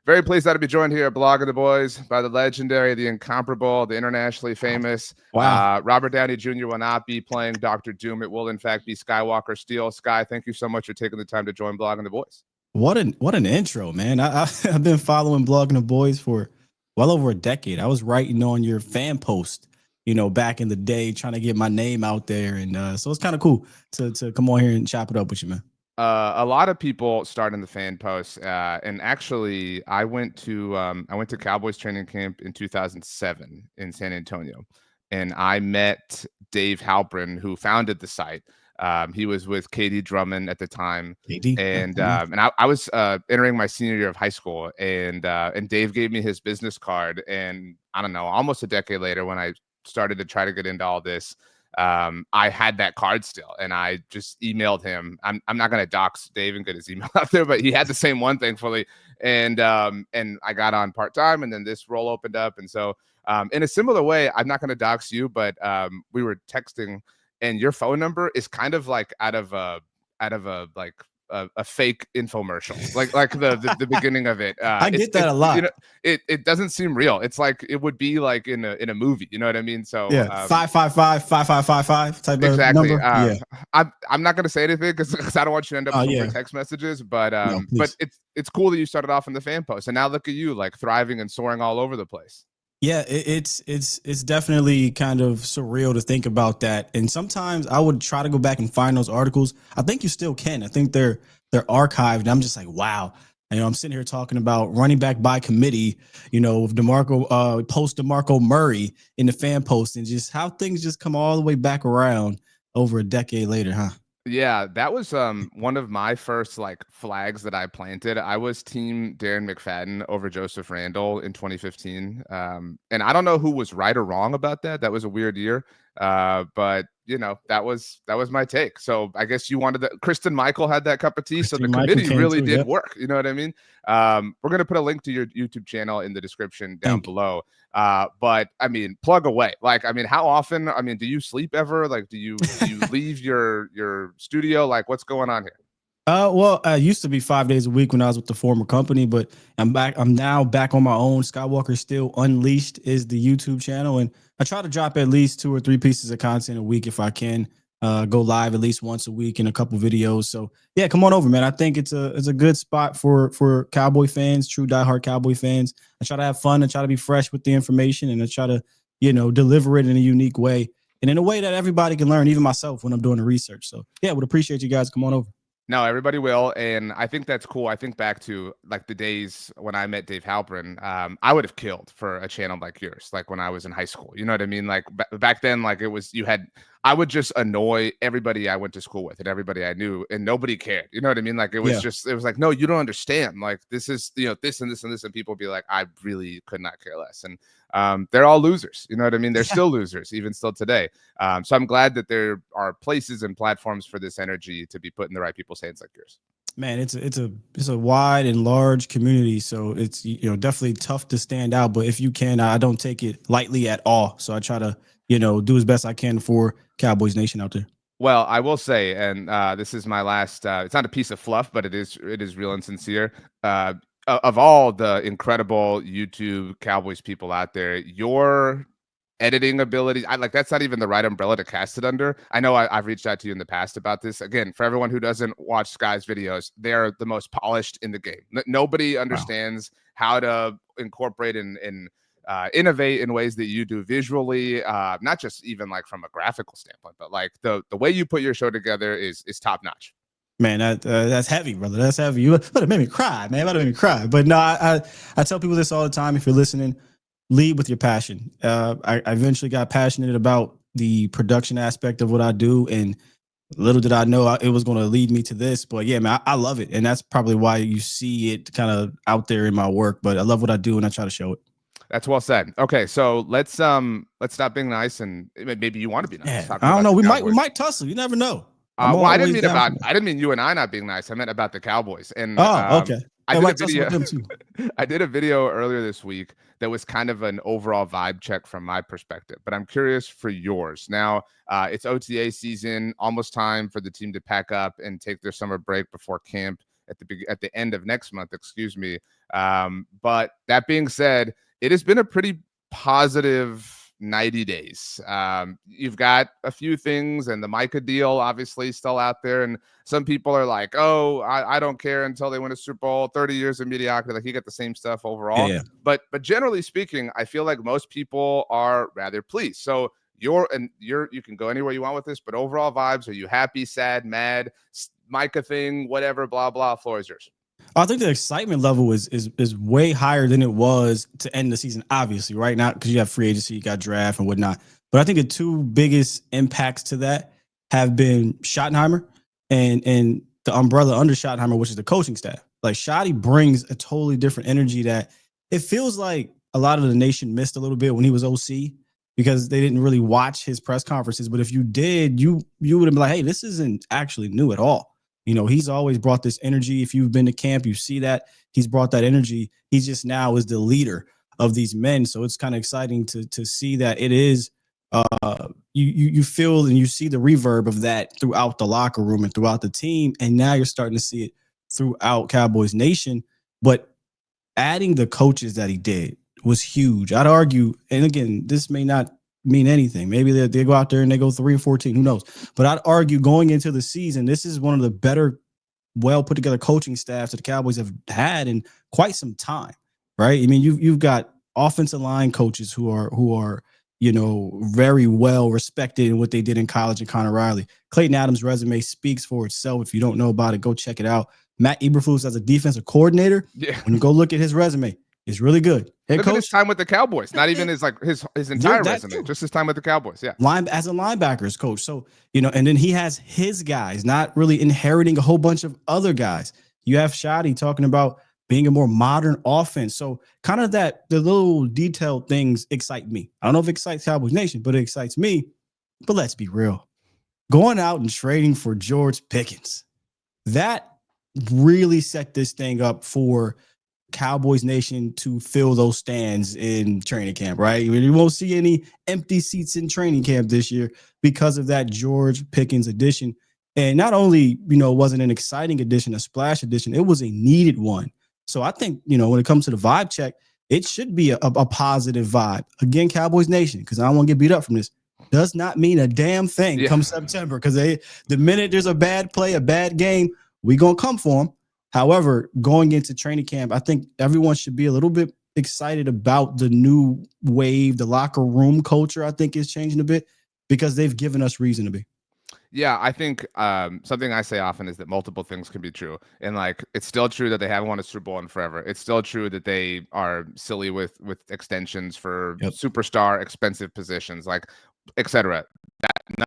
Very pleased to be joined here at Blog of the Boys by the legendary, the incomparable, the internationally famous Wow. Robert Downey Jr. will not be playing Dr. Doom. It will, in fact, be Skywalker Steele. Sky, thank you so much for taking the time to join Blog of the Boys. What an intro, man. I've been following Blogging the Boys for well over a decade. I was writing on your fan post, back in the day, trying to get my name out there. And so it's kind of cool to come on here and chop it up with you, man. A lot of people start in the fan posts, and actually, I went to Cowboys training camp in 2007 in San Antonio, and I met Dave Halprin, who founded the site. He was with Katie Drummond at the time, KD? and I was entering my senior year of high school, and Dave gave me his business card, and I don't know, almost a decade later, when I started to try to get into all this. I had that card still, and I just emailed him. I'm not going to dox Dave and get his email out there, but he had the same one, thankfully. And I got on part-time, and then this role opened up. And so in a similar way, I'm not going to dox you, but we were texting, and your phone number is kind of like out of a fake infomercial, like the beginning of it. I get that a lot. It doesn't seem real. It's like it would be like in a movie. You know what I mean? So yeah, 555-5555 type exactly. of number. I'm not gonna say anything because I don't want you to end up with text messages. But but it's cool that you started off in the fan post, and now look at you, like thriving and soaring all over the place. Yeah, it's definitely kind of surreal to think about that. And sometimes I would try to go back and find those articles. I think you still can. I think they're archived. And I'm just like, wow. I'm sitting here talking about running back by committee, with post DeMarco Murray in the fan post, and just how things just come all the way back around over a decade later, huh? Yeah, that was one of my first like flags that I planted. I was team Darren McFadden over Joseph Randall in 2015. And I don't know who was right or wrong about that. That was a weird year. But that was my take. So I guess you wanted that. Kristen Michael had that cup of tea. So the committee really did work. You know what I mean? We're going to put a link to your YouTube channel in the description down below. But I mean, plug away. Like, I mean, how often, do you sleep ever? Like, do you leave your studio? Like, what's going on here? Well, I used to be 5 days a week when I was with the former company, but I'm back. I'm now back on my own. Skywalker Steele Unleashed is the YouTube channel, and I try to drop at least 2 or 3 pieces of content a week if I can. Go live at least once a week in a couple videos. So yeah, come on over, man. I think it's a good spot for Cowboy fans, true diehard Cowboy fans. I try to have fun and try to be fresh with the information, and I try to deliver it in a unique way and in a way that everybody can learn, even myself when I'm doing the research. So yeah, would appreciate you guys. Come on over. No, everybody will. And I think that's cool. I think back to like the days when I met Dave Halprin, I would have killed for a channel like yours, like when I was in high school. You know what I mean? Like back then, like I would just annoy everybody I went to school with and everybody I knew, and nobody cared. You know what I mean? Like it was like, no, you don't understand. Like this is, this and this and this. And people be like, I really could not care less. And they're all losers. You know what I mean? They're still losers, even still today. So I'm glad that there are places and platforms for this energy to be put in the right people's hands like yours. Man, it's a wide and large community, so it's definitely tough to stand out. But if you can, I don't take it lightly at all. So I try to do as best I can for Cowboys Nation out there. Well, I will say, and this is my last. It's not a piece of fluff, but it is real and sincere. Of all the incredible YouTube Cowboys people out there, your editing ability, that's not even the right umbrella to cast it under. I know I've reached out to you in the past about this. Again, for everyone who doesn't watch Sky's videos, they're the most polished in the game. Nobody understands how to incorporate and innovate in ways that you do visually, not just even like from a graphical standpoint, but like the way you put your show together is top notch. Man, that's heavy, brother. That's heavy. You but it made me cry, man. That made me cry. But no, I tell people this all the time. If you're listening, lead with your passion. I eventually got passionate about the production aspect of what I do, and little did I know it was going to lead me to this. But yeah, man, I love it, and that's probably why you see it kind of out there in my work. But I love what I do, and I try to show it. That's well said. Okay, so let's stop being nice, and maybe you want to be nice. Yeah, I don't know. We might tussle. You never know. Well, I didn't mean you and I not being nice. I meant about the Cowboys. And okay. I did a video earlier this week that was kind of an overall vibe check from my perspective, but I'm curious for yours. Now, it's OTA season, almost time for the team to pack up and take their summer break before camp at the end of next month, excuse me. But that being said, it has been a pretty positive 90 days. You've got a few things, and the Micah deal obviously still out there. And some people are like, oh, I don't care until they win a Super Bowl, 30 years of mediocrity. Like, you get the same stuff overall. Yeah. But generally speaking, I feel like most people are rather pleased. So you can go anywhere you want with this, but overall vibes, are you happy, sad, mad, Micah thing, whatever, blah, blah, floor is yours. I think the excitement level is way higher than it was to end the season, obviously, right now, because you have free agency, you got draft and whatnot. But I think the two biggest impacts to that have been Schottenheimer and the umbrella under Schottenheimer, which is the coaching staff. Like, Shotty brings a totally different energy that it feels like a lot of the nation missed a little bit when he was OC, because they didn't really watch his press conferences. But if you did, you would have been like, hey, this isn't actually new at all. You know, he's always brought this energy. If you've been to camp, you see that he's brought that energy. He just now is the leader of these men. So it's kind of exciting to see that it is you feel and you see the reverb of that throughout the locker room and throughout the team. And now you're starting to see it throughout Cowboys Nation. But adding the coaches that he did was huge. I'd argue, and again, this may not mean anything. Maybe they go out there and they go 3-14. Who knows? But I'd argue going into the season, this is one of the better, well put together coaching staffs that the Cowboys have had in quite some time, right? I mean, you've got offensive line coaches who are very well respected in what they did in college. And Connor Riley, Clayton Adams' resume speaks for itself. If you don't know about it, go check it out. Matt Eberflus as a defensive coordinator. Yeah. When you go look at his resume, it's really good. Look at his time with the Cowboys. Not even his entire resume, just his time with the Cowboys. Yeah. As a linebackers coach. So, and then he has his guys, not really inheriting a whole bunch of other guys. You have Shotty talking about being a more modern offense. So kind of the little detailed things excite me. I don't know if it excites Cowboys Nation, but it excites me. But let's be real. Going out and trading for George Pickens, that really set this thing up for Cowboys Nation to fill those stands in training camp, right? I mean, you won't see any empty seats in training camp this year because of that George Pickens addition. And not only, wasn't an exciting addition, a splash addition, it was a needed one. So I think, when it comes to the vibe check, it should be a positive vibe. Again, Cowboys Nation, because I don't want to get beat up from this, does not mean a damn thing come September, because the minute there's a bad play, a bad game, we going to come for them. However, going into training camp, I think everyone should be a little bit excited about the new wave. The locker room culture, I think, is changing a bit because they've given us reason to be. Yeah, I think something I say often is that multiple things can be true. And it's still true that they haven't won a Super Bowl in forever. It's still true that they are silly with extensions for superstar expensive positions, etc.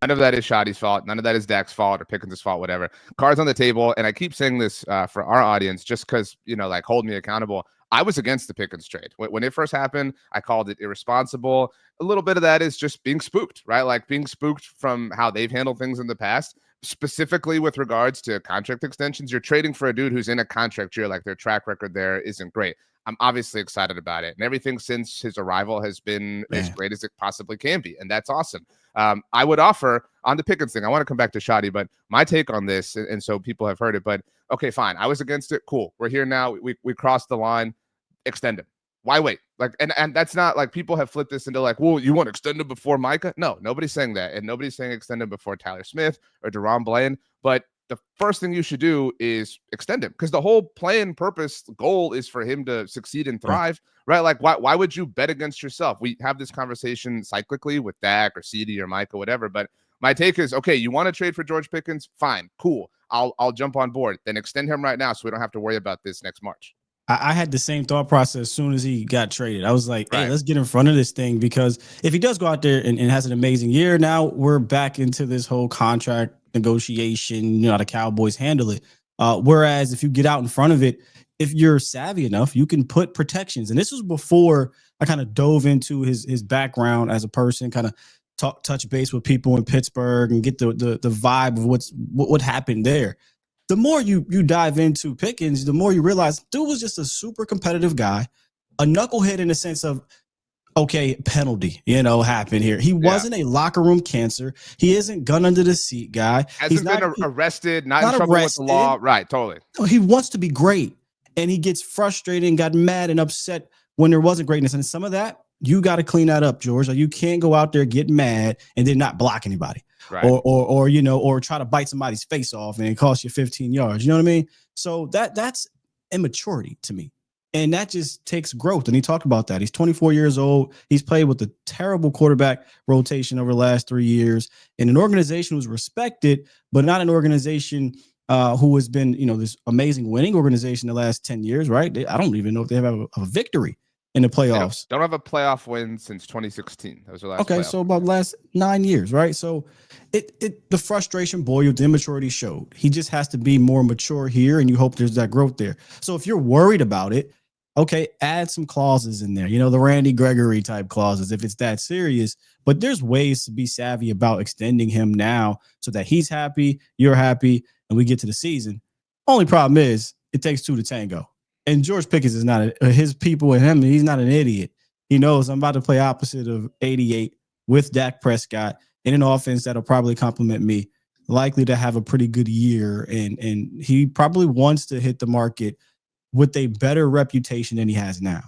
None of that is Shotty's fault. None of that is Dak's fault or Pickens' fault, whatever. Cards on the table. And I keep saying this for our audience just because, hold me accountable. I was against the Pickens trade. When it first happened, I called it irresponsible. A little bit of that is just being spooked, right? Like being spooked from how they've handled things in the past, specifically with regards to contract extensions. You're trading for a dude who's in a contract year. Like, their track record there isn't great. I'm obviously excited about it. And everything since his arrival has been as great as it possibly can be. And that's awesome. I would offer on the Pickens thing, I want to come back to Shotty, but my take on this, and so people have heard it, but okay, fine. I was against it. Cool. We're here now. We crossed the line. Extend him. Why wait? And that's not like, people have flipped this into well, you want to extend him before Micah? No, nobody's saying that. And nobody's saying extend him before Tyler Smith or Deron Bland. But the first thing you should do is extend him, because the whole plan, purpose, goal is for him to succeed and thrive, right? Like, why would you bet against yourself? We have this conversation cyclically with Dak or CD or Micah, whatever. But my take is, okay, you want to trade for George Pickens? Fine, cool. I'll jump on board. Then extend him right now so we don't have to worry about this next March. I had the same thought process as soon as he got traded. I was like, hey, let's get in front of this thing, because if he does go out there and has an amazing year, now we're back into this whole contract negotiation, how the Cowboys handle it. Whereas if you get out in front of it, if you're savvy enough, you can put protections. And this was before I kind of dove into his background as a person, kind of touch base with people in Pittsburgh and get the vibe of what happened there. The more you dive into Pickens, the more you realize dude was just a super competitive guy, a knucklehead in the sense of okay, penalty, happened here. He Yeah. wasn't a locker room cancer. He isn't gun under the seat guy. He's Hasn't been not arrested, not in not trouble with the law. arrested. Right. Totally. No, he wants to be great, and he gets frustrated and got mad and upset when there wasn't greatness. And some of that you got to clean that up, George. Like, you can't go out there, get mad, and then not block anybody, Right. or try to bite somebody's face off and it costs you 15 yards. You know what I mean? So that's immaturity to me. And that just takes growth. And he talked about that. He's 24 years old. He's played with a terrible quarterback rotation over the last 3 years in an organization who's respected, but not an organization who has been, this amazing winning organization the last 10 years, right? I don't even know if they have a victory in the playoffs. Don't have a playoff win since 2016. That was their last. Okay, so about the last 9 years, right? So the frustration boiled, the immaturity showed. He just has to be more mature here, and you hope there's that growth there. So if you're worried about it, okay, add some clauses in there, the Randy Gregory type clauses if it's that serious. But there's ways to be savvy about extending him now so that he's happy, you're happy, and we get to the season. Only problem is it takes two to tango. And George Pickens is not his people and him. He's not an idiot. He knows I'm about to play opposite of 88 with Dak Prescott in an offense that'll probably complement me, likely to have a pretty good year. And he probably wants to hit the market with a better reputation than he has now.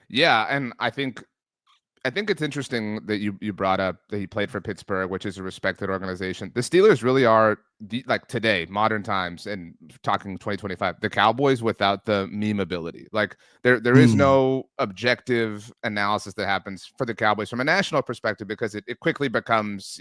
Yeah, and I think it's interesting that you brought up that he played for Pittsburgh, which is a respected organization. The Steelers really are like today, modern times, and talking 2025, the Cowboys without the meme ability. Like there is no objective analysis that happens for the Cowboys from a national perspective because it quickly becomes,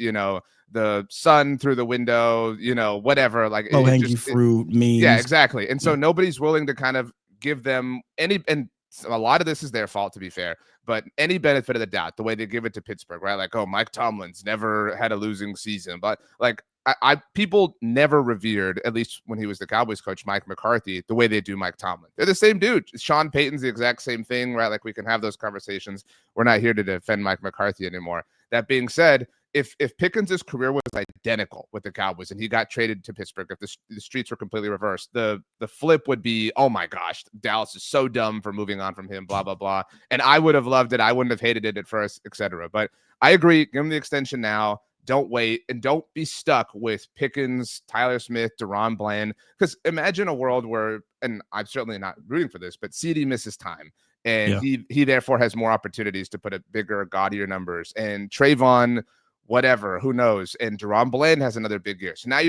the sun through the window, whatever. Like low-hanging fruit memes. Yeah, exactly. And so nobody's willing to kind of give them any, and a lot of this is their fault, to be fair, but any benefit of the doubt, the way they give it to Pittsburgh, right? Like, oh, Mike Tomlin's never had a losing season, but like people never revered, at least when he was the Cowboys coach, Mike McCarthy, the way they do Mike Tomlin. They're the same dude. Sean Payton's the exact same thing, right? Like, we can have those conversations. We're not here to defend Mike McCarthy anymore. That being said, if Pickens' career was identical with the Cowboys and he got traded to Pittsburgh, if the streets were completely reversed, the flip would be, oh my gosh, Dallas is so dumb for moving on from him, blah, blah, blah. And I would have loved it. I wouldn't have hated it at first, etc. But I agree. Give him the extension now. Don't wait, and don't be stuck with Pickens, Tyler Smith, DeRon Bland. Because imagine a world where, and I'm certainly not rooting for this, but CD misses time. And he therefore has more opportunities to put up bigger, gaudier numbers. And Trayvon, whatever, who knows? And DeRon Bland has another big year. So now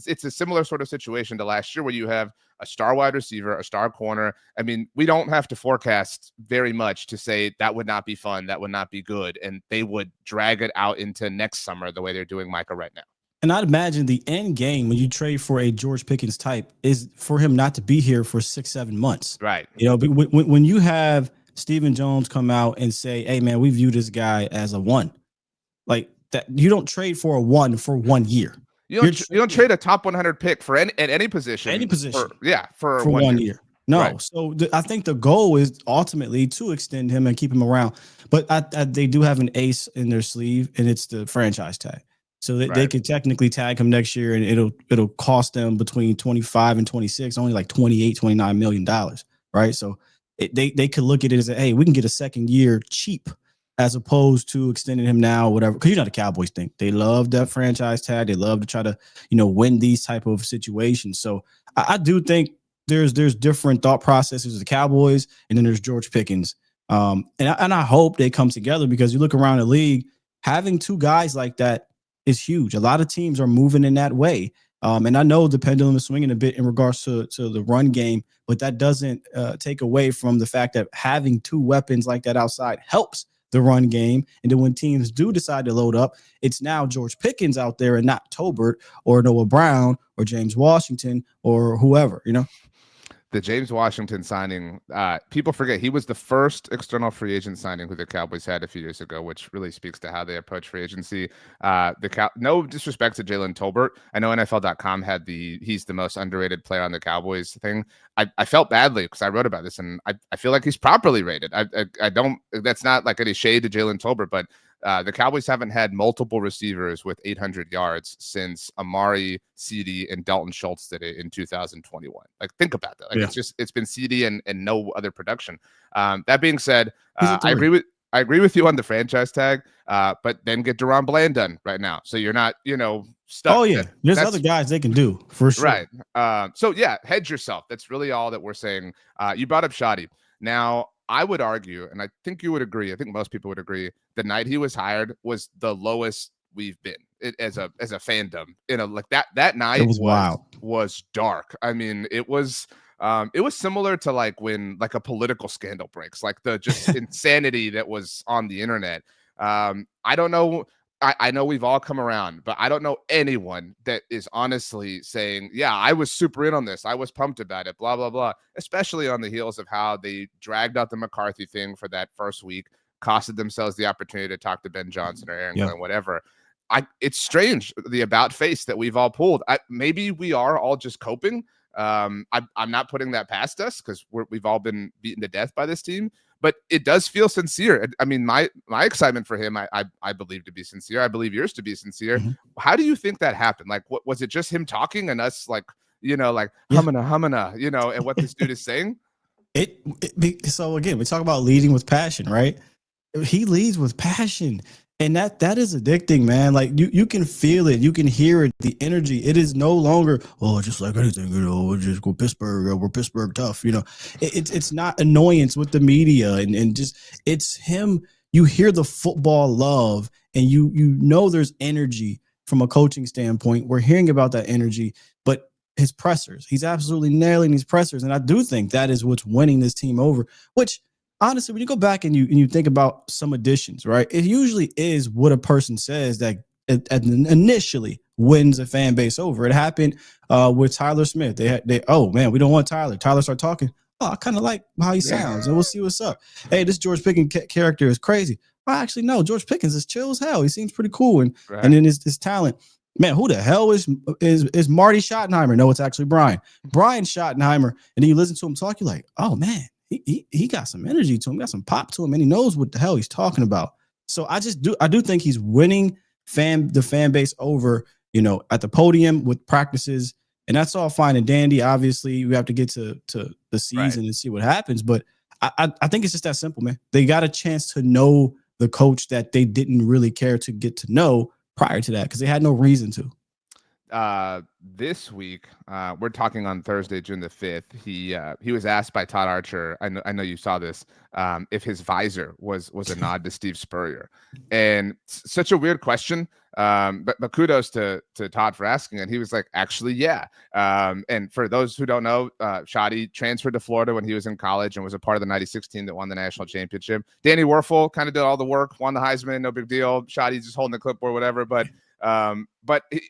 it's a similar sort of situation to last year where you have a star wide receiver, a star corner. I mean, we don't have to forecast very much to say that would not be fun, that would not be good, and they would drag it out into next summer the way they're doing Micah right now. And I'd imagine the end game when you trade for a George Pickens type is for him not to be here for 6-7 months. Right. When you have Stephen Jones come out and say, hey, man, we view this guy as a one, like that, you don't trade for a one for 1 year. You don't trade a top 100 pick for any position. For 1 year. No. Right. So I think the goal is ultimately to extend him and keep him around. But they do have an ace in their sleeve, and it's the franchise tag. So they could technically tag him next year, and it'll cost them between 25 and 26, only like $28-29 million, right? So they could look at it as, hey, we can get a second year cheap, as opposed to extending him now, whatever. Because the Cowboys think they love that franchise tag. They love to try to, win these type of situations. So I do think there's different thought processes of the Cowboys, and then there's George Pickens. And I hope they come together, because you look around the league, having two guys like that is huge. A lot of teams are moving in that way. And I know the pendulum is swinging a bit in regards to the run game, but that doesn't take away from the fact that having two weapons like that outside helps the run game. And then when teams do decide to load up, it's now George Pickens out there and not Tolbert or Noah Brown or James Washington or whoever, The James Washington signing, people forget he was the first external free agent signing who the Cowboys had a few years ago, which really speaks to how they approach free agency. No disrespect to Jalen Tolbert. I know NFL.com had he's the most underrated player on the Cowboys thing. I felt badly because I wrote about this, and I feel like he's properly rated. I don't. That's not like any shade to Jalen Tolbert, but the Cowboys haven't had multiple receivers with 800 yards since Amari, CD, and Dalton Schultz did it in 2021. Like, think about that. Like, it's been CD and no other production. That being said, I I agree with you on the franchise tag, but then get Deron Bland done right now, so you're not, stuck. Oh yeah, there's other That's guys they can do for sure. right. So yeah, hedge yourself. That's really all that we're saying. You brought up Shotty. Now, I would argue, and I think you would agree. I think most people would agree. The night he was hired was the lowest we've been as a fandom. Like that It night was wild. was dark. I mean, it was similar to like when like a political scandal breaks, like the just insanity that was on the internet. I don't know. I know we've all come around, but I don't know anyone that is honestly saying, yeah, I was super in on this. I was pumped about it, blah, blah, blah, especially on the heels of how they dragged out the McCarthy thing for that first week, costed themselves the opportunity to talk to Ben Johnson or Aaron Yeah. Glenn, whatever. It's strange, the about face that we've all pulled. Maybe we are all just coping. I'm not putting that past us because we've all been beaten to death by this team, but it does feel sincere. I mean, my excitement for him, I believe to be sincere. I believe yours to be sincere. Mm-hmm. How do you think that happened? Like, what was it? Just him talking and us like, like Yeah. humana, and what this dude is saying? So again, we talk about leading with passion, right? He leads with passion, and that is addicting, man. Like you can feel it, you can hear it, the energy. It is no longer just like anything, we're just go Pittsburgh, we're Pittsburgh tough. It's not annoyance with the media and just it's him. You hear the football love, and you know there's energy from a coaching standpoint. We're hearing about that energy, but his pressers, he's absolutely nailing these pressers, and I do think that is what's winning this team over. Which honestly, when you go back and you think about some additions, right? It usually is what a person says that initially wins a fan base over. It happened with Tyler Smith. They oh man, we don't want Tyler. Tyler started talking. Oh, I kind of like how he sounds, and we'll see what's up. Hey, this George Pickens character is crazy. Well, actually, no, George Pickens is chill as hell. He seems pretty cool, and then his talent. Man, who the hell is Marty Schottenheimer? No, it's actually Brian Schottenheimer. And then you listen to him talk, you're like, oh man, he got some energy to him, got some pop to him, and he knows what the hell he's talking about. So I do think he's winning the fan base over, at the podium with practices, and that's all fine and dandy. Obviously, we have to get to the season and see what happens, but I think it's just that simple, man. They got a chance to know the coach that they didn't really care to get to know prior to that because they had no reason to. This week, we're talking on Thursday, June the 5th. He was asked by Todd Archer. I know you saw this. If his visor was a nod to Steve Spurrier, and such a weird question. But kudos to Todd for asking it. He was like, actually, yeah. And for those who don't know, Shotty transferred to Florida when he was in college and was a part of the '96 team that won the national championship. Danny Werfel kind of did all the work, won the Heisman, no big deal. Shotty's just holding the clipboard, whatever. But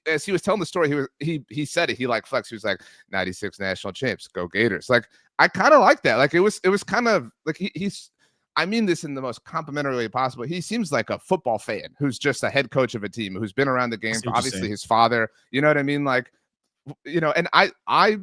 as he was telling the story, he said it. He like flexed. He was like 96 national champs, go Gators. Like I kind of like that. Like it was kind of like he's. I mean this in the most complimentary way possible. He seems like a football fan who's just a head coach of a team who's been around the game for obviously his father. You know what I mean? Like, and I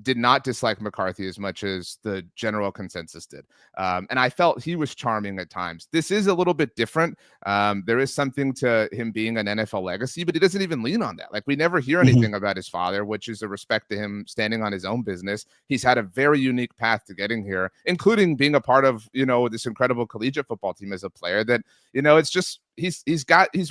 did not dislike McCarthy as much as the general consensus did. And I felt he was charming at times. This is a little bit different. There is something to him being an NFL legacy, but he doesn't even lean on that. Like we never hear anything about his father, which is a respect to him standing on his own business. He's had a very unique path to getting here, including being a part of, this incredible collegiate football team as a player that, it's just, he's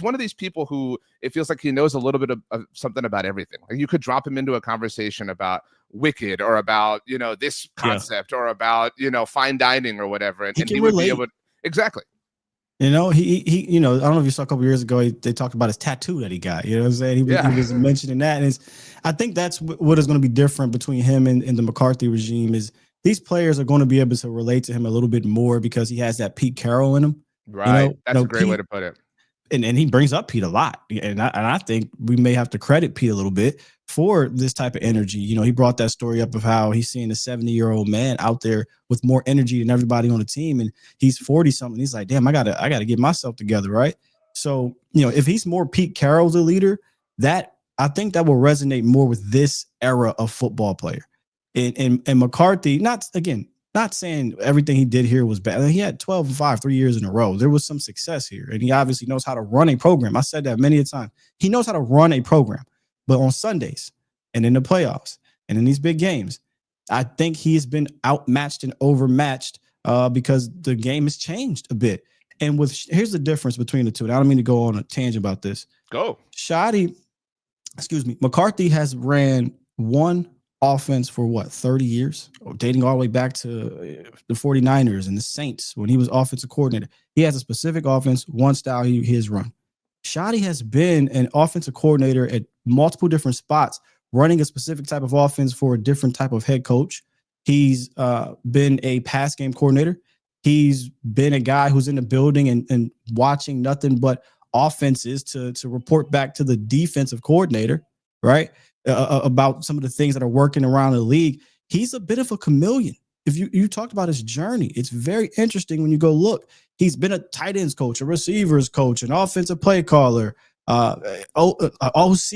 one of these people who it feels like he knows a little bit of something about everything. Like you could drop him into a conversation about Wicked or about, this concept or about, fine dining or whatever. And he would be able to, exactly. He, I don't know if you saw a couple years ago, they talked about his tattoo that he got, you know what I'm saying? He was mentioning that. And I think that's what is going to be different between him and the McCarthy regime is these players are going to be able to relate to him a little bit more because he has that Pete Carroll in him. Right. That's a great way to put it. And he brings up Pete a lot. And I think we may have to credit Pete a little bit for this type of energy. He brought that story up of how he's seeing a 70-year-old man out there with more energy than everybody on the team. And he's 40 something. He's like, damn, I gotta get myself together. Right. So, if he's more Pete Carroll, the leader, I think that will resonate more with this era of football player. And McCarthy, not saying everything he did here was bad. He had 12-5 3 years in a row. There was some success here, and he obviously knows how to run a program. I said that many a time. He knows how to run a program, but on Sundays and in the playoffs and in these big games, I think he's been outmatched and overmatched because the game has changed a bit. And here's the difference between the two. And I don't mean to go on a tangent about this. Go. McCarthy has ran one offense for what, 30 years, dating all the way back to the 49ers and the Saints when he was offensive coordinator. He has a specific offense, one style he has run. Schotty has been an offensive coordinator at multiple different spots, running a specific type of offense for a different type of head coach. He's been a pass game coordinator. He's been a guy who's in the building and watching nothing but offenses to report back to the defensive coordinator, right? About some of the things that are working around the league. He's a bit of a chameleon. If you talked about his journey, it's very interesting when you go look. He's been a tight ends coach, a receivers coach, an offensive play caller, OC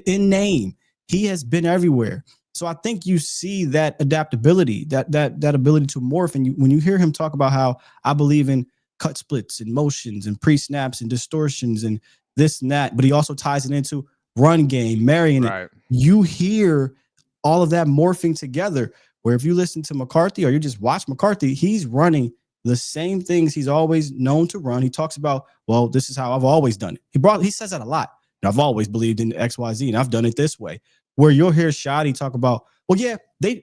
in name. He has been everywhere. So I think you see that adaptability, that ability to morph. And when you hear him talk about how I believe in cut splits and motions and pre-snaps and distortions and this and that, but he also ties it into run game, marrying it. You hear all of that morphing together, where if you listen to McCarthy or you just watch McCarthy, he's running the same things he's always known to run. He talks about, well, this is how I've always done it. He says that a lot. I've always believed in XYZ and I've done it this way. Where you'll hear Schotty talk about, well, yeah,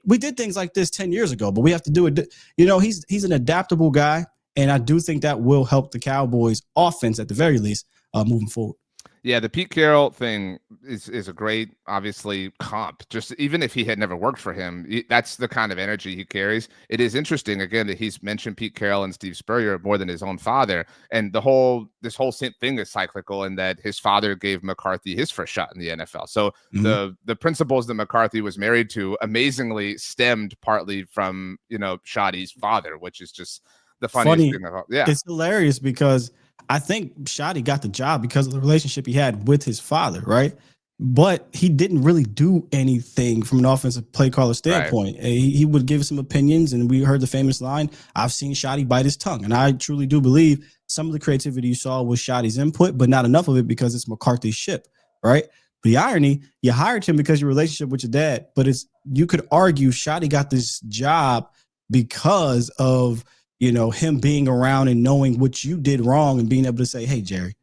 we did things like this 10 years ago, but we have to do it. He's an adaptable guy. And I do think that will help the Cowboys offense at the very least moving forward. Yeah, the Pete Carroll thing is a great, obviously, comp. Just even if he had never worked for him, that's the kind of energy he carries. It is interesting, again, that he's mentioned Pete Carroll and Steve Spurrier more than his own father. And this whole thing is cyclical in that his father gave McCarthy his first shot in the NFL. So the principles that McCarthy was married to amazingly stemmed partly from, Schotty's father, which is just the funniest thing about. Yeah, it's hilarious because I think Schotty got the job because of the relationship he had with his father, right? But he didn't really do anything from an offensive play caller standpoint. Right. He would give some opinions, and we heard the famous line, I've seen Schotty bite his tongue. And I truly do believe some of the creativity you saw was Schotty's input, but not enough of it because it's McCarthy's ship, right? The irony, you hired him because of your relationship with your dad, but you could argue Schotty got this job because of him being around and knowing what you did wrong and being able to say, hey, Jerry,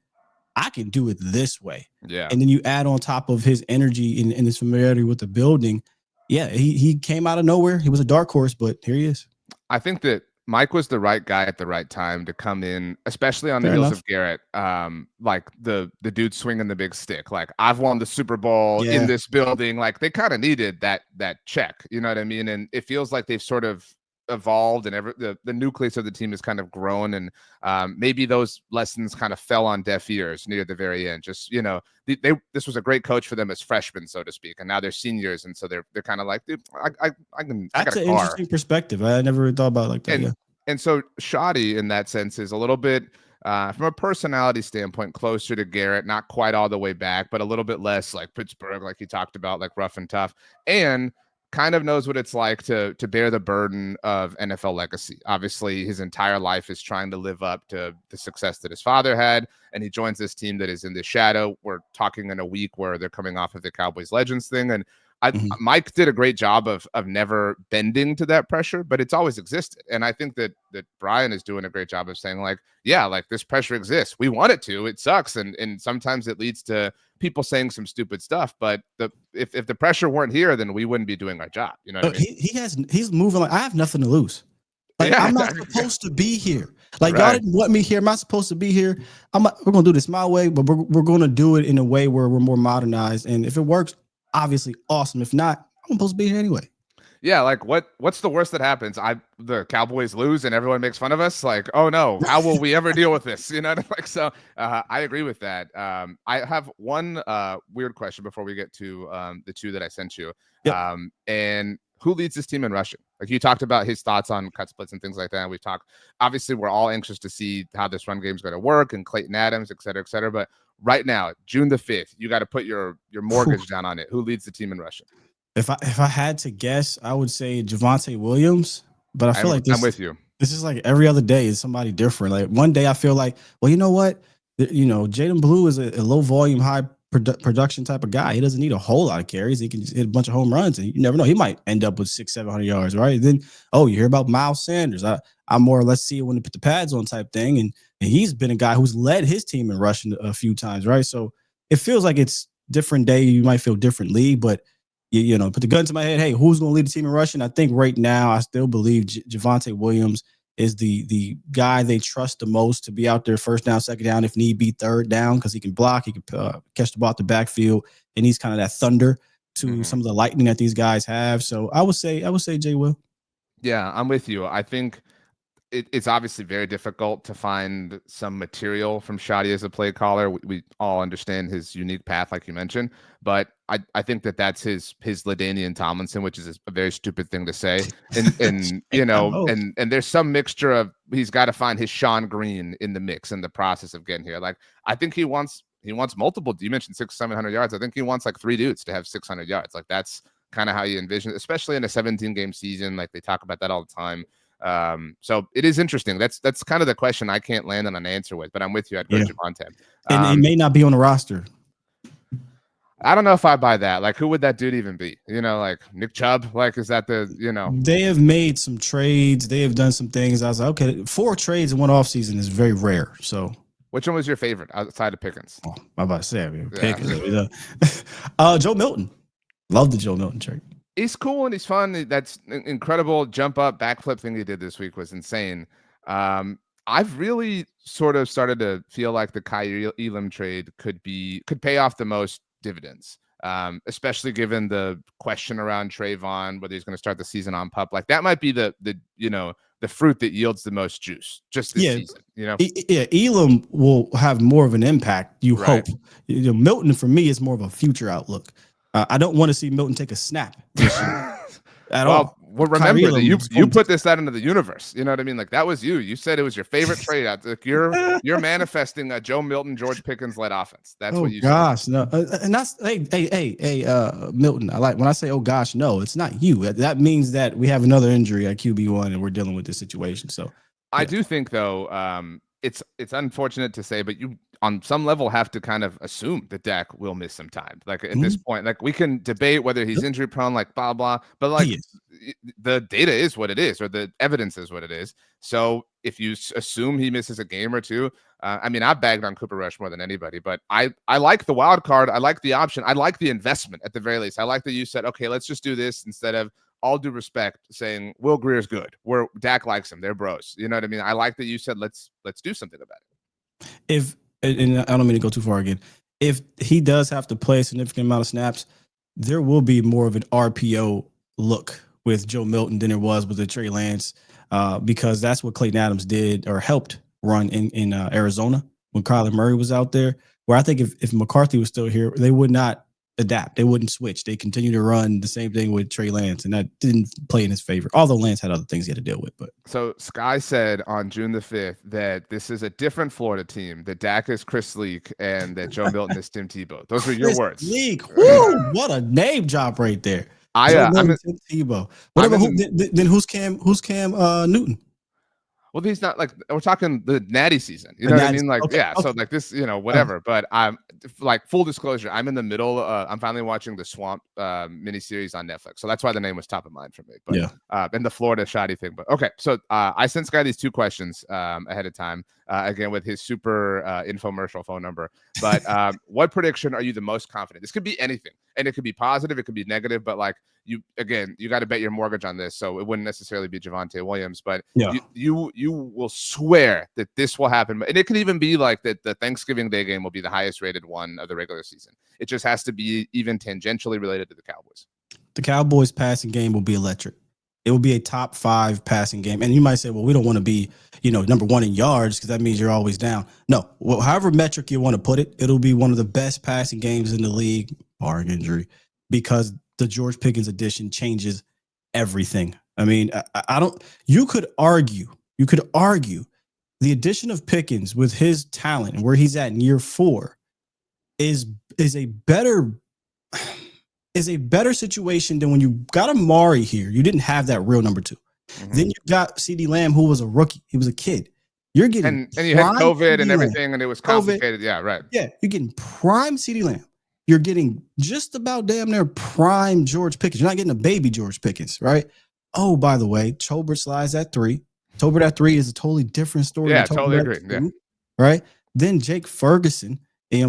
I can do it this way. Yeah. And then you add on top of his energy and his familiarity with the building. Yeah, he came out of nowhere. He was a dark horse, but here he is. I think that Mike was the right guy at the right time to come in, especially on the heels of Garrett. Like the dude swinging the big stick. Like, I've won the Super Bowl in this building. Like, they kind of needed that check. You know what I mean? And it feels like they've sort of evolved and the nucleus of the team has kind of grown, and maybe those lessons kind of fell on deaf ears near the very end. Just this was a great coach for them as freshmen, so to speak, and now they're seniors, and so they're kind of like, dude, I can. That's an interesting perspective. I never really thought about it like that. And so Schotty, in that sense, is a little bit from a personality standpoint closer to Garrett, not quite all the way back, but a little bit less like Pittsburgh, like he talked about, like rough and tough, and kind of knows what it's like to bear the burden of NFL legacy. Obviously, his entire life is trying to live up to the success that his father had, and he joins this team that is in the shadow. We're talking in a week where they're coming off of the Cowboys Legends thing, and Mike did a great job of never bending to that pressure, but it's always existed. And I think that Brian is doing a great job of saying, like, yeah, like, this pressure exists. We want it to. It sucks, and sometimes it leads to people saying some stupid stuff. But if the pressure weren't here, then we wouldn't be doing our job. You know what I mean? He's moving like, I have nothing to lose. Like, I'm not supposed to be here. Like, y'all didn't want me here. I'm not supposed to be here. We're gonna do this my way, but we're gonna do it in a way where we're more modernized. And if it works, obviously awesome. If not, I'm supposed to be here anyway. Yeah, like, what's the worst that happens? The Cowboys lose and everyone makes fun of us. Like, oh no, how will we ever deal with this? Like, so I agree with that. I have one weird question before we get to the two that I sent you. Yep. And who leads this team in rushing? Like, you talked about his thoughts on cut splits and things like that. And we've talked, obviously, we're all anxious to see how this run game is going to work, and Clayton Adams, et cetera, et cetera. But right now, June the 5th, you got to put your mortgage down on it. Who leads the team in rushing? If I had to guess, I would say Javonte Williams, but I feel like I'm with you. This is like every other day is somebody different. Like, one day I feel like, well, you know what? Jaden Blue is a low volume, high production type of guy. He doesn't need a whole lot of carries. He can just hit a bunch of home runs, and you never know. He might end up with 600-700 yards, right? Then, you hear about Miles Sanders. I'm more or less see it when they put the pads on type thing, and he's been a guy who's led his team in rushing a few times, right? So it feels like it's different day. You might feel differently, but you know, put the gun to my head. Hey, who's going to lead the team in rushing? I think right now, I still believe Javonte Williams is the guy they trust the most to be out there first down, second down, if need be third down, because he can block, he can catch the ball at the backfield, and he's kind of that thunder to some of the lightning that these guys have. So I would say Jay Will. Yeah, I'm with you. I think it's obviously very difficult to find some material from Shotty as a play caller. We all understand his unique path, like you mentioned, but I think that's his LaDainian Tomlinson, which is a very stupid thing to say. And you know, and there's some mixture of he's got to find his Sean Green in the mix in the process of getting here. Like I think he wants multiple. You mentioned 600-700 yards. I think he wants like 3 dudes to have 600 yards. Like that's kind of how you envision it, especially in a 17 game season. Like they talk about that all the time. So it is interesting. That's kind of the question I can't land on an answer with, but I'm with you. I'd go Javonte. And it may not be on the roster. I don't know if I buy that. Like, who would that dude even be? You know, like Nick Chubb? Like, is that They have made some trades. They have done some things. I was like, okay, 4 trades in one offseason is very rare. So which one was your favorite outside of Pickens? Oh, I'm about to say, Pickens. Joe Milton. Love the Joe Milton trade. He's cool and he's fun. That's incredible jump up backflip thing he did this week was insane. I've really sort of started to feel like the Kyle Elam trade could pay off the most dividends, especially given the question around Trayvon, whether he's going to start the season on PUP. Like that might be the fruit that yields the most juice just this season. You know, Elam will have more of an impact. You hope. Milton for me is more of a future outlook. I don't want to see Milton take a snap this year at all. Well, remember that you put this out into the universe. You know what I mean? Like that was you. You said it was your favorite trade out. Like you're manifesting a Joe Milton, George Pickens led offense. That's what you said. No, and that's hey, Milton. I like when I say oh gosh, no, it's not you. That means that we have another injury at QB1 and we're dealing with this situation. So I do think though, it's unfortunate to say, but you on some level have to kind of assume that Dak will miss some time. Like at this point, like we can debate whether he's injury prone, like blah blah, but like the data is what it is, or the evidence is what it is. So if you assume he misses a game or two, I mean, I've bagged on Cooper Rush more than anybody, but I like the wild card. I like the option. I like the investment at the very least. I like that you said, okay, let's just do this instead of all due respect saying Will Greer's good. Where Dak likes him. They're bros. You know what I mean? I like that you said, let's do something about it. And I don't mean to go too far again. If he does have to play a significant amount of snaps, there will be more of an RPO look with Joe Milton than there was with the Trey Lance, because that's what Clayton Adams did or helped run in Arizona when Kyler Murray was out there. Where I think if McCarthy was still here, they would not adapt. They wouldn't switch. They continue to run the same thing with Trey Lance, and that didn't play in his favor. Although Lance had other things he had to deal with. But so Sky said on June the 5th that this is a different Florida team. That Dak is Chris Leak and that Joe Milton is Tim Tebow. Those were your words. Leak. Woo, what a name drop right there. I'm Tim Tebow. Whatever. Then who's Cam Newton? Well, he's not like we're talking the natty season. You know what I mean? Like, okay. So like this, whatever. But I'm like full disclosure. I'm in the middle. I'm finally watching the Swamp miniseries on Netflix. So that's why the name was top of mind for me. But and the Florida shoddy thing. But okay. So I sent Sky these 2 questions ahead of time. Again, with his super infomercial phone number. But what prediction are you the most confident? This could be anything, and it could be positive, it could be negative. But like you got to bet your mortgage on this, so it wouldn't necessarily be Javonte Williams. But you will swear that this will happen, and it could even be like that the Thanksgiving Day game will be the highest rated one of the regular season. It just has to be even tangentially related to the Cowboys. The Cowboys passing game will be electric. It will be a top 5 passing game. And you might say, well, we don't want to be, number 1 in yards because that means you're always down. No, well, however metric you want to put it, it'll be one of the best passing games in the league, barring injury, because the George Pickens edition changes everything. I mean, you could argue the addition of Pickens with his talent and where he's at in year 4 is a better situation than when you got Amari here. You didn't have that real number 2. Mm-hmm. Then you got CeeDee Lamb, who was a rookie. He was a kid. You're getting and you had COVID and everything, and it was complicated. Yeah, right. Yeah, you're getting prime CeeDee Lamb, you're getting just about damn near prime George Pickens. You're not getting a baby George Pickens, right? Oh, by the way, Tolbert slides at 3. Tolbert at 3 is a totally different story than Yeah, totally Tolbert at agree. Yeah. 2, right? Then Jake Ferguson,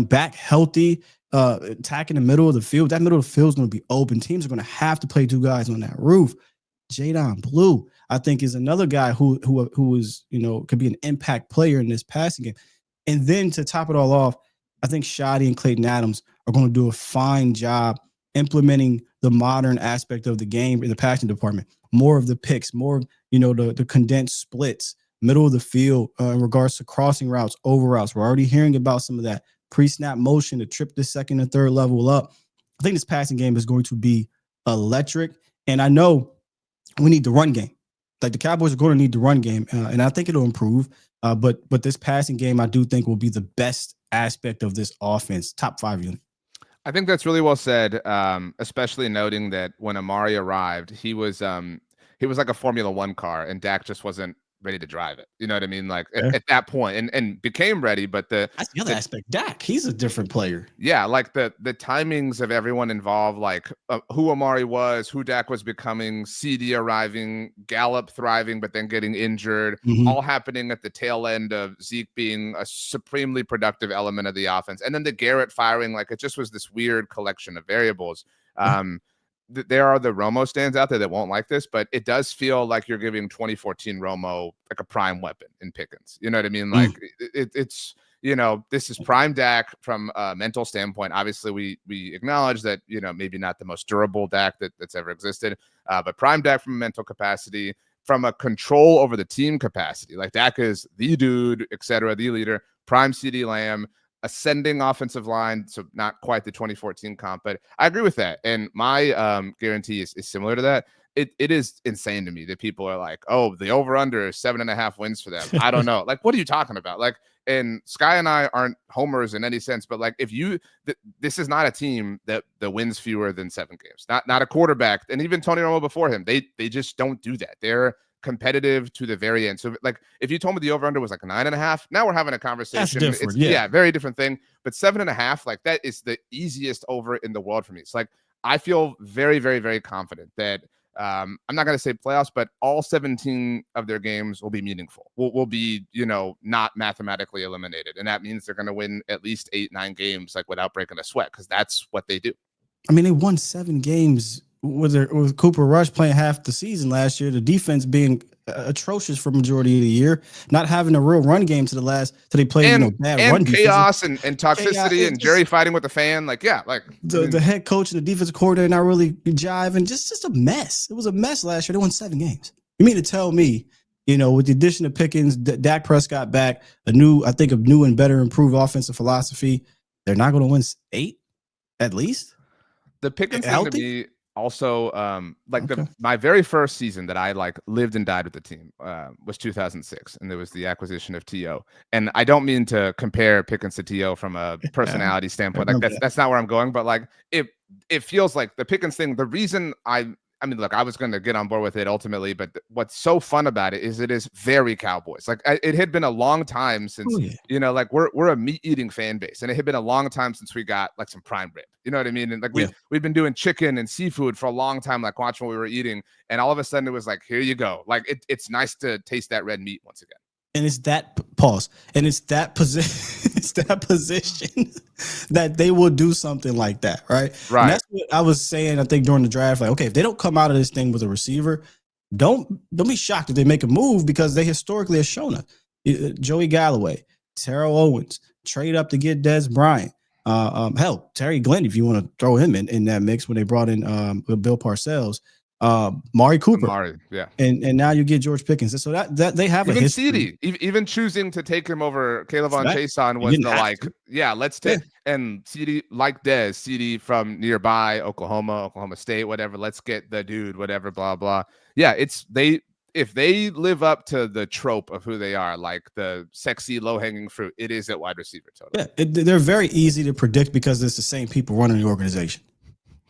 back healthy, attacking the middle of the field. That middle of the field is going to be open. Teams are going to have to play 2 guys on that roof. Jadon Blue, I think, is another guy who is, could be an impact player in this passing game. And then to top it all off, I think Shotty and Clayton Adams are going to do a fine job implementing the modern aspect of the game in the passing department. More of the picks, more of, the condensed splits, middle of the field in regards to crossing routes, over routes. We're already hearing about some of that pre-snap motion to trip the second and third level up. I think this passing game is going to be electric. And I know we need the run game. Like, the Cowboys are going to need the run game, and I think it'll improve. But this passing game, I do think, will be the best aspect of this offense. Top 5 unit. I think that's really well said, especially noting that when Amari arrived, he was like a Formula One car, and Dak just wasn't ready to drive it. You know what I mean? Like at that point, and became ready, but that's the other aspect. Dak, he's a different player. Yeah, like the timings of everyone involved, like who Amari was, who Dak was becoming, CD arriving, Gallup thriving, but then getting injured, all happening at the tail end of Zeke being a supremely productive element of the offense, and then the Garrett firing. Like, it just was this weird collection of variables. There are the Romo stands out there that won't like this, but it does feel like you're giving 2014 Romo like a prime weapon in Pickens. You know what I mean? Like it's, this is prime Dak from a mental standpoint. Obviously, we acknowledge that, maybe not the most durable Dak that's ever existed, but prime Dak from a mental capacity, from a control over the team capacity. Like, Dak is the dude, et cetera, the leader. Prime CD Lamb, ascending offensive line, so not quite the 2014 comp, but I agree with that. And my guarantee is similar to that. It is insane to me that people are like, oh, the over-under is 7.5 wins for them. I don't know. Like, what are you talking about? Like, and Sky and I aren't homers in any sense, but like, if this is not a team that wins fewer than 7 games, not a quarterback, and even Tony Romo before him, they just don't do that. They're competitive to the very end. So, like, if you told me the over-under was like 9.5, now we're having a conversation. That's different. It's very different thing. But 7.5, like, that is the easiest over in the world for me. It's like, I feel very, very, very confident that I'm not going to say playoffs, but all 17 of their games will be meaningful. Will be, not mathematically eliminated. And that means they're going to win at least 8-9 games, like, without breaking a sweat, because that's what they do. I mean, they won 7 games with Cooper Rush playing half the season last year, the defense being atrocious for majority of the year, not having a real run game till they played bad run chaos and toxicity and Jerry fighting with the fan. Like, yeah, like the head coach and the defensive coordinator not really jiving. Just a mess. It was a mess last year. They won 7 games. You mean to tell me, with the addition of Pickens, Dak Prescott back, a new and better improved offensive philosophy, they're not going to win 8 at least? The Pickens thing to me also, my very first season that I lived and died with the team was 2006, and there was the acquisition of T.O. And I don't mean to compare Pickens to T.O. from a personality standpoint. Like, that's not where I'm going, but like, it feels like the Pickens thing. The reason I mean, look, I was going to get on board with it ultimately, but what's so fun about it is very Cowboys. Like, it had been a long time since, like, we're a meat eating fan base, and it had been a long time since we got like some prime rib. You know what I mean? And like, we've been doing chicken and seafood for a long time, like watching what we were eating, and all of a sudden it was like, here you go. Like, it's nice to taste that red meat once again. And it's that pause. And it's that position. It's that position that they will do something like that, right? Right. And that's what I was saying. I think during the draft, like, okay, if they don't come out of this thing with a receiver, don't be shocked if they make a move, because they historically have shown us. Joey Galloway, Terrell Owens, trade up to get Dez Bryant. Hell, Terry Glenn, if you want to throw him in that mix when they brought in Bill Parcells. Mari Cooper, and now you get George Pickens. So that they have even a history. CD, even choosing to take him over Caleb on Chason was let's take and CD like Dez, CD from nearby Oklahoma State, whatever. Let's get the dude, whatever, blah blah. Yeah, if they live up to the trope of who they are, like the sexy low hanging fruit, it is at wide receiver. Totally. Yeah, they're very easy to predict because it's the same people running the organization.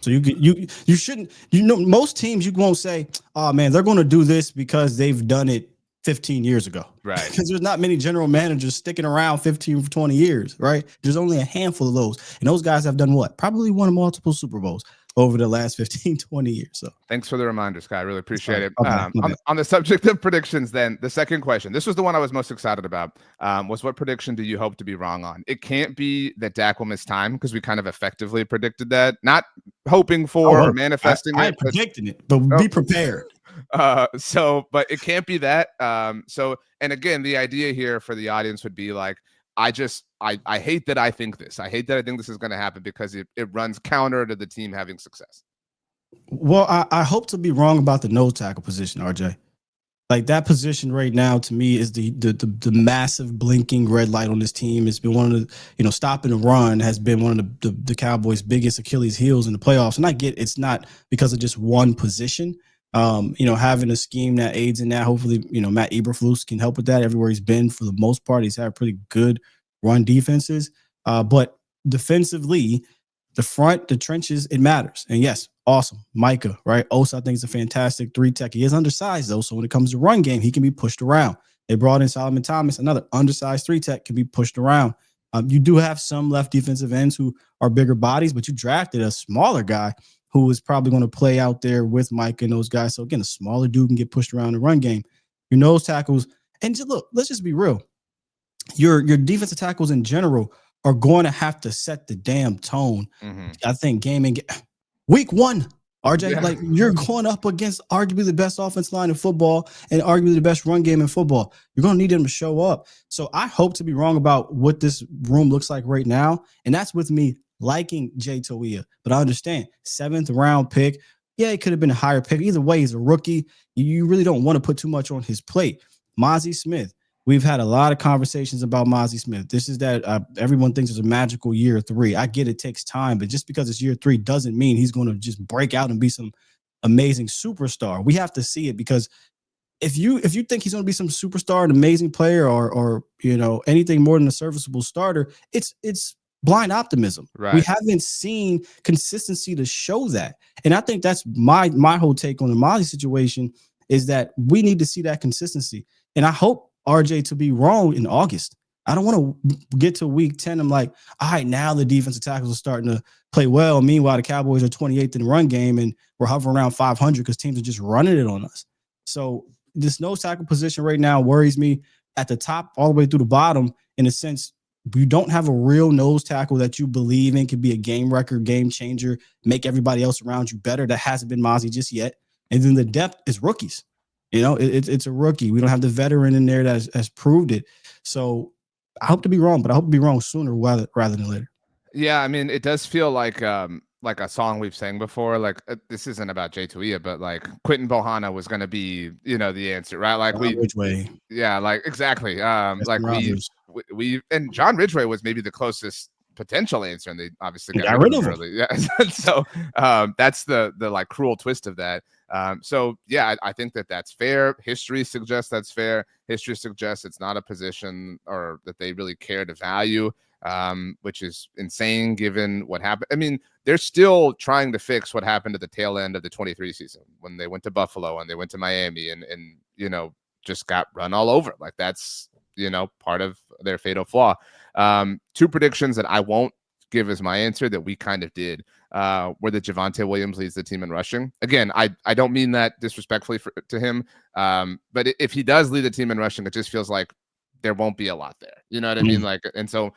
So you shouldn't, most teams you won't say, oh man, they're going to do this because they've done it 15 years ago. Right. Because there's not many general managers sticking around 15 for 20 years, right? There's only a handful of those. And those guys have done what? Probably won multiple Super Bowls over the last 15, 20 years. So thanks for the reminder, Sky. I really appreciate sorry. it. My bad. On the subject of predictions, then the second question, this was the one I was most excited about, was what prediction do you hope to be wrong on? It can't be that Dak will miss time because we kind of effectively predicted that, not hoping for or manifesting I it. ain't predicting it, but Oh, be prepared. but it can't be that. And again, the idea here for the audience would be like, I hate that I think this. I hate that I think this is going to happen because it runs counter to the team having success. Well, I hope to be wrong about the nose tackle position, RJ. Like that position right now to me is the massive blinking red light on this team. It's been one of the, stopping the run has been one of the Cowboys' biggest Achilles heels in the playoffs. And I get it's not because of just one position. Having a scheme that aids in that. Hopefully, Matt Eberflus can help with that. Everywhere he's been, for the most part, he's had pretty good run defenses. But defensively, the front, the trenches, it matters. And yes, awesome. Micah, right? Osa, I think, is a fantastic 3-tech. He is undersized, though. So when it comes to run game, he can be pushed around. They brought in Solomon Thomas, another undersized 3-tech, can be pushed around. You do have some left defensive ends who are bigger bodies, but you drafted a smaller guy who is probably going to play out there with Micah and those guys. So again, a smaller dude can get pushed around the run game. Your nose tackles, and look, let's just be real. Your defensive tackles in general are going to have to set the damn tone. Mm-hmm. I think week 1, RJ, Yeah. like you're going up against arguably the best offensive line in football and arguably the best run game in football. You're going to need them to show up. So I hope to be wrong about what this room looks like right now. And that's with me liking Jay Toia. But I understand 7th round pick. Yeah, it could have been a higher pick. Either way, he's a rookie. You really don't want to put too much on his plate. Mozzie Smith. We've had a lot of conversations about Mozzie Smith. This is that everyone thinks it's a magical year 3. I get it takes time, but just because it's year 3 doesn't mean he's going to just break out and be some amazing superstar. We have to see it, because if you think he's going to be some superstar, an amazing player, or anything more than a serviceable starter, it's blind optimism. Right. We haven't seen consistency to show that, and I think that's my whole take on the Mozzie situation is that we need to see that consistency, and I hope RJ to be wrong in August. I don't want to get to week 10. I'm like, all right, now the defensive tackles are starting to play well. Meanwhile, the Cowboys are 28th in the run game, and we're hovering around 500 because teams are just running it on us. So this nose tackle position right now worries me at the top all the way through the bottom, in a sense. You don't have a real nose tackle that you believe in could be a game record, game changer, make everybody else around you better. That hasn't been Mozzie just yet. And then the depth is rookies. It's a rookie. We don't have the veteran in there that has proved it. So I hope to be wrong, but I hope to be wrong sooner rather than later. Yeah, I mean, it does feel like a song we've sang before. Like this isn't about Jay Tuia, but like Quentin Bohanna was going to be, the answer, right? Like Ridgeway. Yeah, like exactly. Like Rodgers. we and John Ridgeway was maybe the closest potential answer, and they obviously got rid of of him early. Yeah, so that's the like cruel twist of that. So yeah, I think that's fair. History suggests that's fair. History suggests it's not a position or that they really care to value, which is insane given what happened. I mean, they're still trying to fix what happened at the tail end of the 23 season when they went to Buffalo and they went to Miami and just got run all over. Like that's part of their fatal flaw. 2 predictions that I won't give as my answer that we kind of did where the Javonte Williams leads the team in rushing. Again, I don't mean that disrespectfully to him, but if he does lead the team in rushing, it just feels like there won't be a lot there. You know what I mean? Like, and so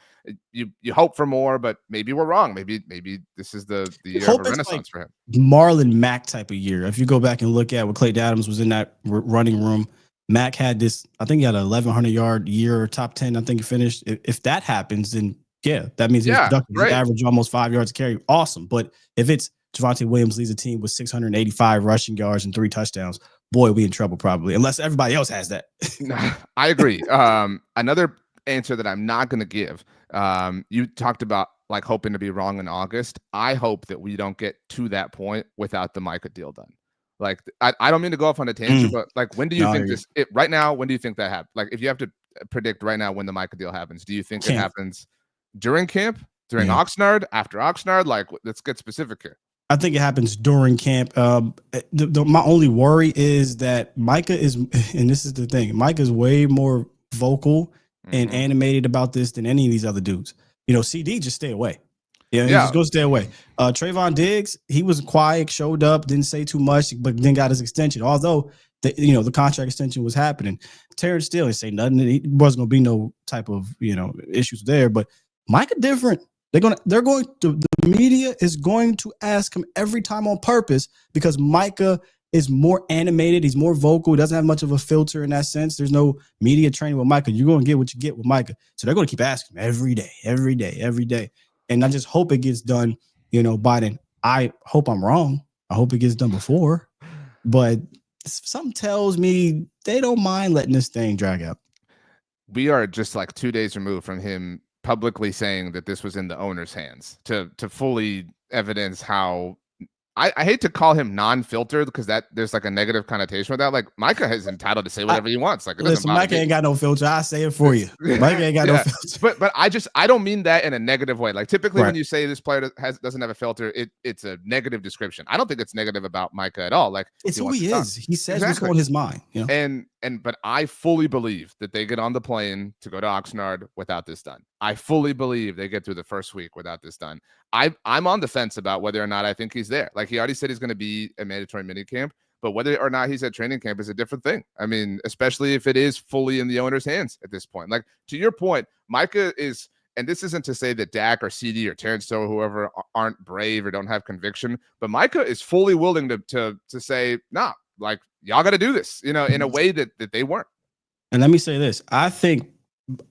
you hope for more, but maybe we're wrong. Maybe this is the year of a renaissance for him. Marlon Mack type of year. If you go back and look at what Clay Adams was in that running room, Mack had this. I think he had a 1,100-yard year, top 10. I think he finished. If that happens, then yeah, that means he's productive. He averaged almost 5 yards a carry. Awesome. But if it's Javonte Williams leads a team with 685 rushing yards and 3 touchdowns, boy, we in trouble probably, unless everybody else has that. I agree. Another answer that I'm not going to give. You talked about like hoping to be wrong in August. I hope that we don't get to that point without the Micah deal done. Like I don't mean to go off on a tangent, but like when do you think right now? When do you think that happens? Like if you have to predict right now when the Micah deal happens, do you think it happens during camp, during Oxnard, after Oxnard? Like let's get specific here. I think it happens during camp. My only worry is that Micah is, and this is the thing, Micah is way more vocal and animated about this than any of these other dudes. CD, just stay away. Yeah, he just Yeah. goes stay away. Trayvon Diggs, he was quiet, showed up, didn't say too much, but then got his extension. Although the contract extension was happening. Terrence Steele didn't say nothing. It wasn't gonna be no type of issues there. But Micah different. The media is going to ask him every time on purpose because Micah is more animated. He's more vocal. He doesn't have much of a filter in that sense. There's no media training with Micah. You're going to get what you get with Micah. So they're going to keep asking him every day, every day, every day. And I just hope it gets done, by then. I hope I'm wrong. I hope it gets done before. But something tells me they don't mind letting this thing drag out. We are just like 2 days removed from him publicly saying that this was in the owner's hands to fully evidence how I hate to call him non-filtered because that there's like a negative connotation with that. Like Micah is entitled to say whatever he wants. Like it doesn't bother Micah me. ain't got no filter. I say it for you. Micah ain't got no filter. But I don't mean that in a negative way. Like typically when you say this player doesn't have a filter, it's a negative description. I don't think it's negative about Micah at all. Like it's who he is. He says what's on his mind. But I fully believe that they get on the plane to go to Oxnard without this done. I fully believe they get through the first week without this done. I'm on the fence about whether or not I think he's there. Like he already said he's going to be a mandatory minicamp, but whether or not he's at training camp is a different thing. I mean, especially if it is fully in the owner's hands at this point. Like to your point, Micah is, and this isn't to say that Dak or CD or Terrence Stowe or whoever aren't brave or don't have conviction, but Micah is fully willing to say, nah, like y'all got to do this, in a way that they weren't. And let me say this: I think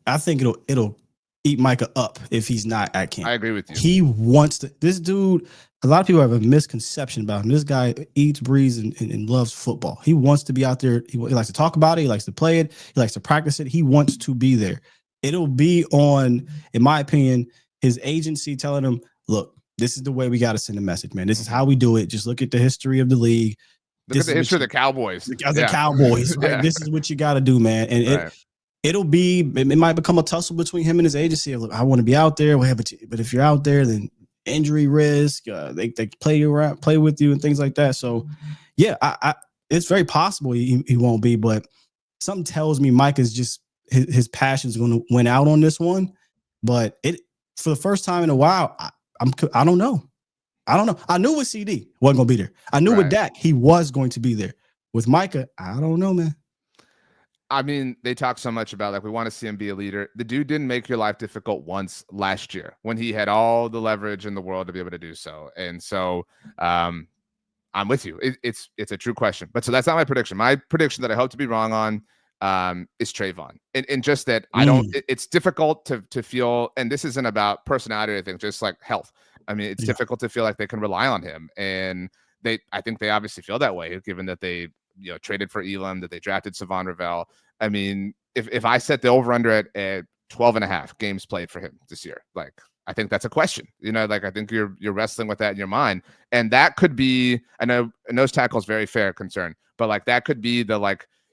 it'll eat Micah up if he's not at camp. I agree with you. He wants to. This dude, a lot of people have a misconception about him. This guy eats, breathes, and loves football. He wants to be out there. He likes to talk about it. He likes to play it. He likes to practice it. He wants to be there. It'll be on, in my opinion, his agency telling him, look, this is the way we got to send a message, man. This is how we do it. Just look at the history of the league. Look at the history of the Cowboys. The Cowboys, right? Yeah. This is what you got to do, man. And it might become a tussle between him and his agency. Look, I want to be out there. Well, but if you're out there, then injury risk, they play with you and things like that. So, yeah, it's very possible he won't be, but something tells me Micah's just his passion is going to win out on this one. But for the first time in a while, I don't know. I knew with CD wasn't going to be there. I knew with Dak he was going to be there. With Micah, I don't know, man. I mean, they talk so much about like we want to see him be a leader. The dude didn't make your life difficult once last year when he had all the leverage in the world to be able to do so. And so I'm with you. It's a true question. But so that's not my prediction. My prediction that I hope to be wrong on is Trayvon. And just that I don't it's difficult to feel, and this isn't about personality or anything, just like health. I mean, it's difficult to feel like they can rely on him. And I think they obviously feel that way, given that they traded for Elam, that they drafted Savon Ravel. I mean, if I set the over-under at 12 and a half games played for him this year, like I think that's a question. Like I think you're wrestling with that in your mind. And that could be, I know a nose tackle is very fair concern, but like that could be the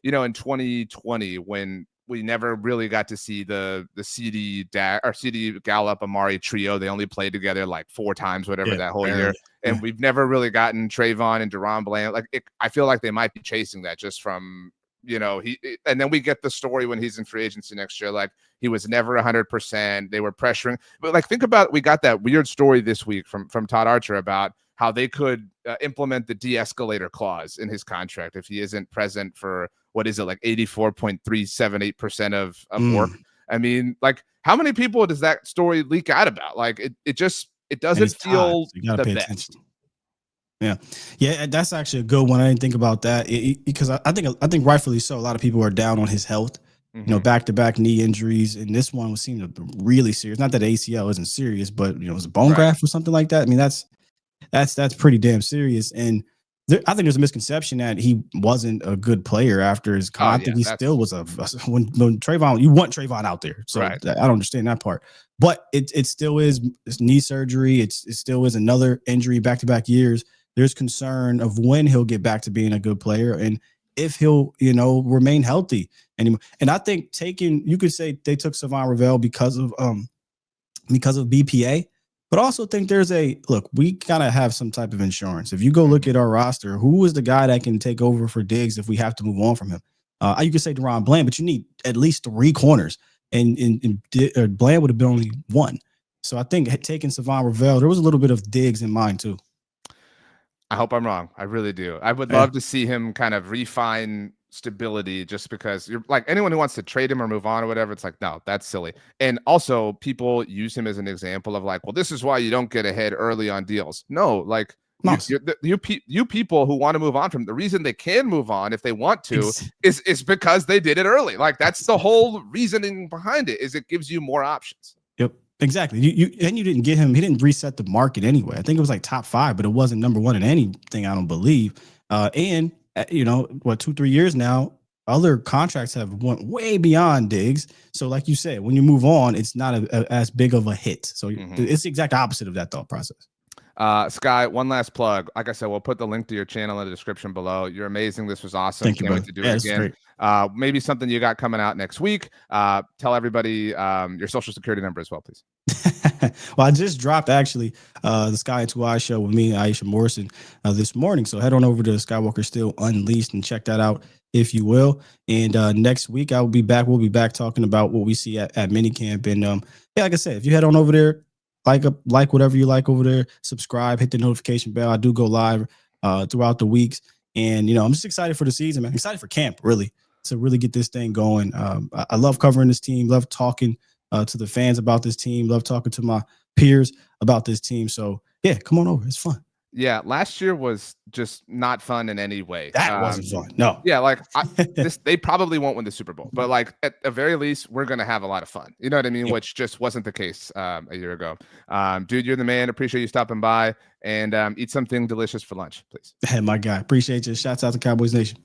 in 2020 when we never really got to see the CD Gallup Amari trio. They only played together like 4 times, whatever, that whole year. And we've never really gotten Trayvon and Deron Bland. I feel like they might be chasing that just from, and then we get the story when he's in free agency next year. Like he was never 100%. They were pressuring, but like, think about, we got that weird story this week from Todd Archer about how they could implement the de-escalator clause in his contract if he isn't present for, what is it, like 84.378% of work. I mean, like how many people does that story leak out about? Like it doesn't feel the best. Attention. Yeah, that's actually a good one. I didn't think about that because I think rightfully so. A lot of people are down on his health. Back-to-back knee injuries, and this one was seen really serious. Not that ACL isn't serious, but it was a bone graft or something like that. I mean, that's pretty damn serious. And I think there's a misconception that he wasn't a good player after his contract. I think he still was when Trayvon, you want Trayvon out there. So I don't understand that part. But it still is knee surgery. It still is another injury back-to-back years. There's concern of when he'll get back to being a good player and if he'll, remain healthy anymore. And I think you could say they took Savon Ravel because of BPA. But I also think there's a look, we kind of have some type of insurance. If you go look at our roster, who is the guy that can take over for Diggs if we have to move on from him? You could say Deron Bland, but you need at least three corners. And Bland would have been only one. So I think taking Savon Ravel, there was a little bit of Diggs in mind too. I hope I'm wrong. I really do. I would Yeah. love to see him kind of refine stability just because you're like anyone who wants to trade him or move on or whatever. It's like, no, that's silly. And also, people use him as an example of like, well, this is why you don't get ahead early on deals. No, like, Nice. you people who want to move on from the reason they can move on if they want to Ex- is because they did it early. Like that's the whole reasoning behind it is it gives you more options. Yep. Exactly. You didn't get him. He didn't reset the market anyway. I think it was like top 5, but it wasn't number 1 in anything. I don't believe. And you know what? 2-3 years now, other contracts have went way beyond Diggs. So, like you said, when you move on, it's not as big of a hit. So it's the exact opposite of that thought process. Sky, one last plug. Like I said, we'll put the link to your channel in the description below. You're amazing. This was awesome. Thank you, Can't wait brother. to do Yeah, it this is again. great. Maybe something you got coming out next week. Tell everybody your social security number as well, please. Well, I just dropped actually the Sky and 2 Eyes show with me and Aisha Morrison this morning. So head on over to Skywalker Steele Unleashed and check that out if you will. And next week I will be back. We'll be back talking about what we see at minicamp. And yeah, like I said, if you head on over there, like whatever you like over there, subscribe, hit the notification bell. I do go live throughout the weeks. And, you know, I'm just excited for the season, man. I'm excited for camp, really, to really get this thing going. I love covering this team, love talking to the fans about this team, love talking to my peers about this team. So, yeah, come on over. It's fun. Yeah, last year was just not fun in any way. That wasn't fun. No. Yeah, like they probably won't win the Super Bowl, but like at the very least, we're gonna have a lot of fun. You know what I mean? Yep. Which just wasn't the case a year ago. Dude, you're the man. Appreciate you stopping by and eat something delicious for lunch, please. Hey, my guy. Appreciate you. Shouts out to Cowboys Nation.